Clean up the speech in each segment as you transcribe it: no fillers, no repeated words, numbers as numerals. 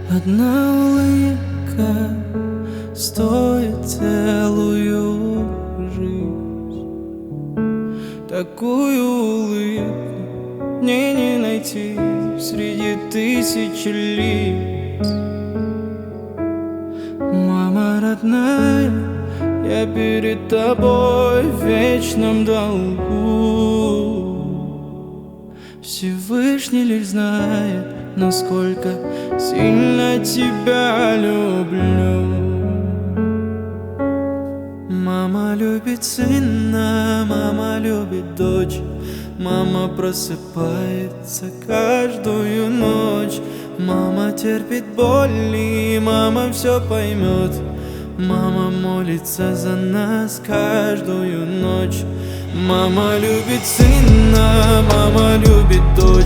Одна улыбка стоит целую жизнь. Такую улыбку мне не найти среди тысячи лиц. Мама родная, я перед тобой в вечном долгу. Всевышний лишь знает, насколько сильно тебя люблю. Мама любит сына, мама любит дочь. Мама просыпается каждую ночь. Мама терпит боли, мама все поймет. Мама молится за нас каждую ночь. Мама любит сына, мама любит дочь.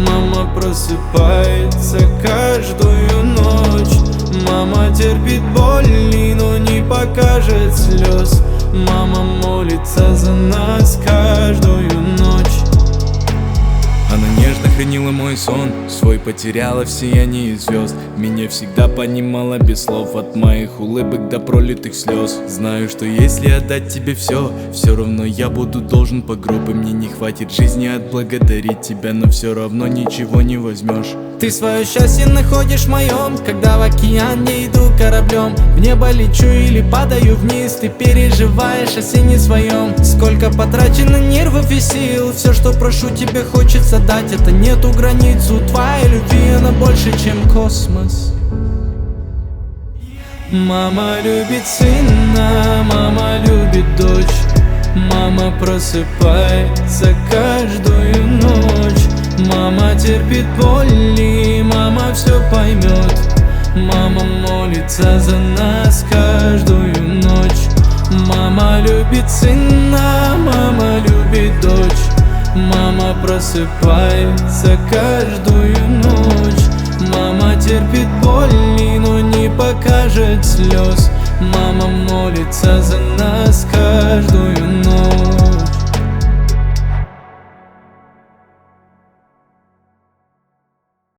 Мама просыпается каждую ночь. Мама терпит боли, но не покажет слез. Мама молится за нас каждую ночь. Она нежно хранила мой сон, свой потеряла в сиянии звезд. Меня всегда понимала без слов, от моих улыбок до пролитых слез. Знаю, что если отдать тебе все равно я буду должен по гроб. И мне не хватит жизни отблагодарить тебя, но все равно ничего не возьмешь. Ты свое счастье находишь в моем, когда в океан не иду кораблем. В небо лечу или падаю вниз, ты переживаешь о сне своем. Сколько потрачено нервов и сил, все, что прошу, тебе хочется дать. Это нету границ у твоей любви, она больше, чем космос. Мама любит сына, мама любит дочь. Мама просыпается каждую ночь. Мама терпит боли, мама все поймет. Мама молится за нас каждую ночь. Мама любит сына, мама любит дочь. Мама просыпается каждую ночь. Мама терпит боли, но не покажет слез. Мама молится за нас каждую ночь.